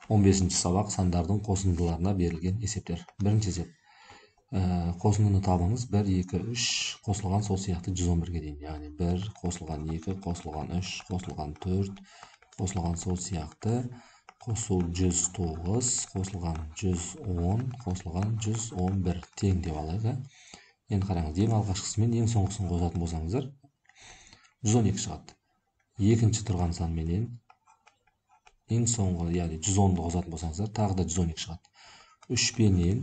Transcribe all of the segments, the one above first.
15-ші сабақ сандардың қосындыларына берілген есептер. Бірінші есеп. Қосындыны табыңыз. 1, 2, 3 қосылған сол сияқты 111-ге дейін. Яғни 1 қосылған 2 қосылған 3 қосылған 4 қосылған сол сияқты қосу 109 қосылған 110 қосылған 111 тең деп алайық. Енді қараңыз, ең алғашқысымен ең соңғысын қосатын болсаңыздар 112 шығады. Екінші тұрған санменен ең соңғы, яғни 110-ды қосатын болсаңыздар тағы да 112 шығады. 3 пенен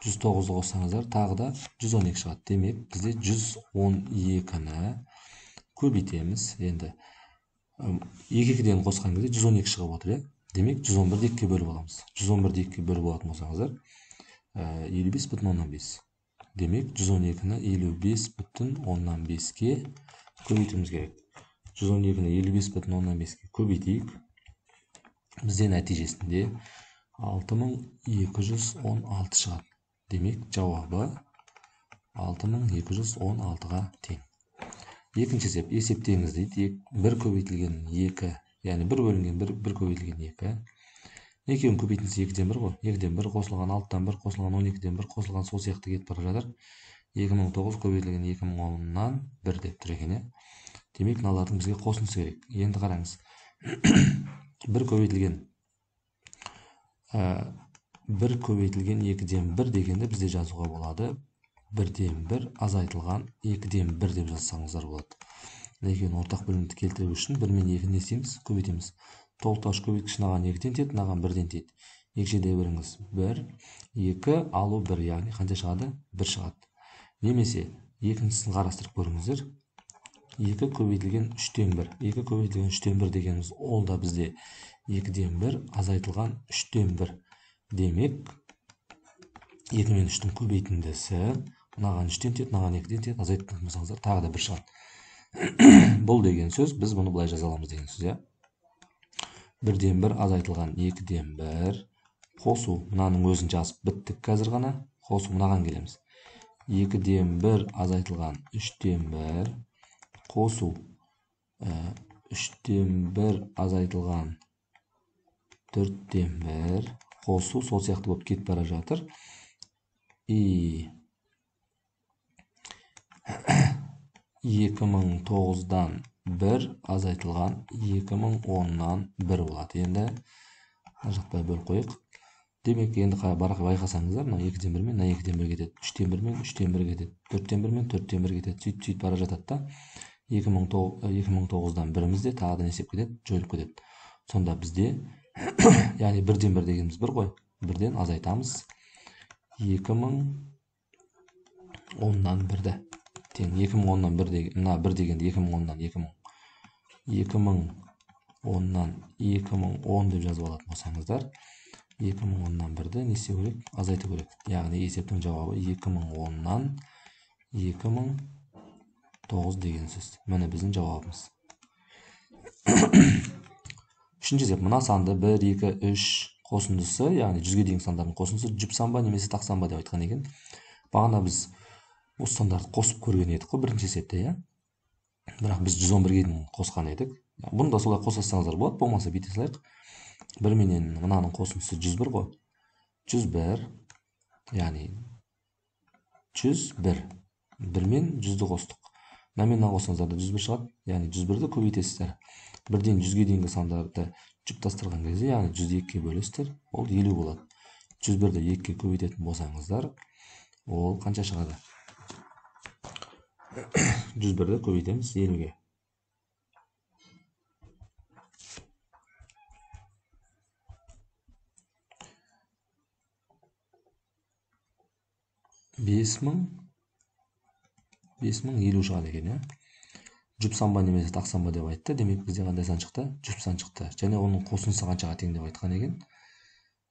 109-ды қоссаңыздар тағы да 112 шығады. Демек, бізде 112-ні көбейтеміз. Енді 2-ден қосқан кезде 112 шығып отыр. Демек, 111-ді 2-ге бөліп аламыз. 111-ді 2-ге бөліп алатын болсаңыздар 55,5. Демек, 112-ні 55,5-ге көбейтуіміз керек. 112-ні 55,5-ге көбейтейік. Бізде нәтижесінде 6216 шығады. Демек, жауабы 6216-ға тең. Екінші есеп, есептеңіз дейді. 1 көбейтілген 2, яғни 1 бөлінген 1 көбейтілген 2. Екеуін көбейтінсі 2-ден 1 ғой. 2-ден 1 қосылған 6-дан 1 қосылған 12-ден 1 қосылған сол сияқты кетіп бара жатыр. 2009 көбейтілген 2010-нан 1 деп тұр екен. Демек, мыналардың бізге қосындысы керек. Енді қараңыз. 1 көбейтілген 2-ден 1 дегенді бізде жазуға болады. 1-ден 1 азайтылған 2-ден 1 деп жазсаңыздар болады. Екеуін ортақ бөлімді келтіру үшін 1 мен 2-ні не істейміз? Көбейтеміз. Толықтауыш көбейткіш наған 2-ден тиеді, наған 1-ден тиеді. Екшеде біріңіз 1, 2, алу 1, яғни қанша шығады? 1 шығады. Немесе екіншісін қарастырып көріңіздер. 2 көбейтілген 3-ден 1. 2 көбейтілген 3-ден 1 дегеніміз ол да бізде 2-ден 1 азайтылған 3-ден 1. Демек, 2 мен 3-тің көбейтіндісі мынаған 3-ден тиеді, мынаған 2-ден тиеді, азайтатын болсаңыздар тағы да 1 шығады. Бұл деген сөз, біз бұны былай жаза аламыз деген сөз. 1-ден 1 азайтылған 2-ден 1 қосу. Мынаның өзін жазып біттік қазір ғана. Қосу мынаған келеміз. 2-ден 1 азайтылған 3-ден 1 қосу. 3-ден 1 азайтылған 4-ден 1 қосу. Сол сияқты болып кетіп бара жатыр. 2009-дан 1 азайтылған 2010-нан 1 болады. Енді жақпай бөліп қойық. Демек, енді байқасаңыздар, 2-ден 1 мен 2-ден 1 кетеді, 3-ден 1 мен 3-ден 1 кетеді, 4-ден 1 мен 4-ден 1 кетеді. Сөйтіп бара жатады да 2009-дан 1-імізде тағы да несеп кетеді, жойылып кетеді. Сонда бізде, яғни 1-ден 1 дегеніміз 1 ғой, 1-ден азайтамыз. 2010-нан 1-ді. Тең 2010-нан 1 дегенде 2010-нан 2010. 2010-нан 2010 деп жазып алатын болсаңыздар, 2010-нан 1-ді не істеу керек? Азайту керек. Яғни есептің жауабы 2010-нан 2009 деген сөз. Міне біздің жауабымыз. Үшінші есеп, мына санды 1, 2, 3 қосындысы, яғни 100-ге дейінгі сандардың қосындысы жұп сан ба немесе тақ сан ба деп айтқан екен. Бағана біз осы сандарды қосып көрген едік қой бірінші есепте, бірақ біз 111-ге дейін қосқан едік. Бұны да солай қосасаңыздар болады, болмаса бүйте салайық. 1 менен мынаның қосындысы 101 ғой. 101, яғни 101. 1 мен 100-ді қостық. Номинал қосаңыздар да 101 шығады, яғни 101-ді көбейтесіздер. 1-ден 100-ге дейінгі сандарды жұптастырған кезде, яғни 100-ді 2-ге бөлесіздер, ол 50 болады. 101-ді 2-ге көбейтетін болсаңыздар, ол қанша шығады? 101-ді көбейтеміз 50-ге. Бес мың 50 шығады екен. Жұп сан ба немесе тақ сан ба деп айтты. Демек, бізде қандай сан шықты? Жұп сан шықты. Және оның қосындысы қаншаға тең деп айтқан екен.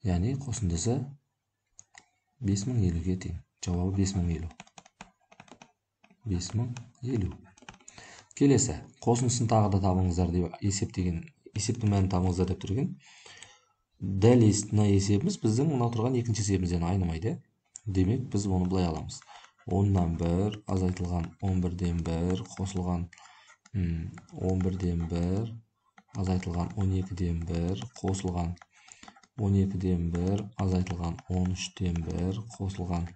Яғни қосындысы 5050-ге тең. Жауабы 5050. 5050. Келесі, қосындысын тағы да табыңыздар деп есептің мәнін табыңыздар деп тұр екен. Дәл есебіміз біздің мына тұрған екінші есебімізден айнымайды. Демек, біз оны былай аламыз. 10-нан 1 азайтылған 11-ден 1 қосылған 11-ден 1 азайтылған 12-ден 1 қосылған 12-ден 1 азайтылған 13-ден 1 қосылған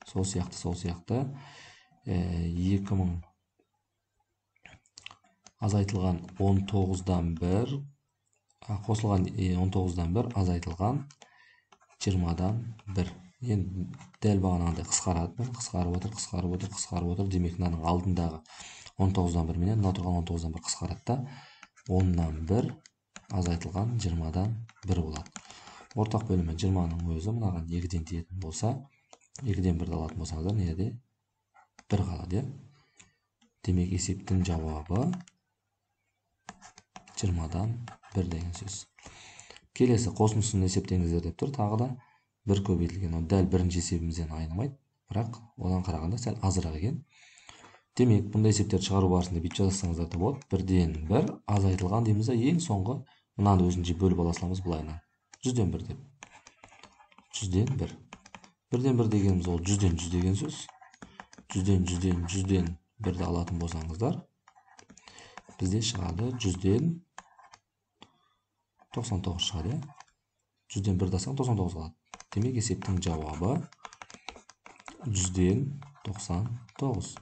сол сияқты 2000 азайтылған 19-дан 1 қосылған 19-дан 1 азайтылған 20-дан 1. Енді дәл бағанағыдай қысқарып отыр. Демек мынаның алдындағы 19-дан 1 менен мына тұрған 19-дан 1 қысқарады да 10-нан 1 азайтылған 20-дан 1 болады. Ортақ бөлімі 20-ның өзі мынаған 2-ден тиетін болса, 2-ден 1-ді алатын болсаңыздар, неде 1 қалады. Демек есептің жауабы 20-дан 1 деген сөз. Келесі қосындысын есептеңіздер деп тұр. Тағы да 1 көбейтілген. Дәл бірінші есебімізден айнымайды, бірақ одан қарағанда сәл азырақ екен. Демек, бұндай есептерді шығару барысында бүйтіп жазсаңыздар да болады. 1-ден 1 азайтылған дейміз, ең соңғы мынаны өзінше бөліп ала саламыз былайынан. 100-ден 1 деп. 100-ден 1. 1-ден 1 дегеніміз ол 100-ден 100 деген сөз. 100-ден 1-ді алатын болсаңыздар, бізде шығады 100-ден 99 шығады. 100-ден 1 дасаң 99 қалады. Демек есептің жауабы 100-ден 99.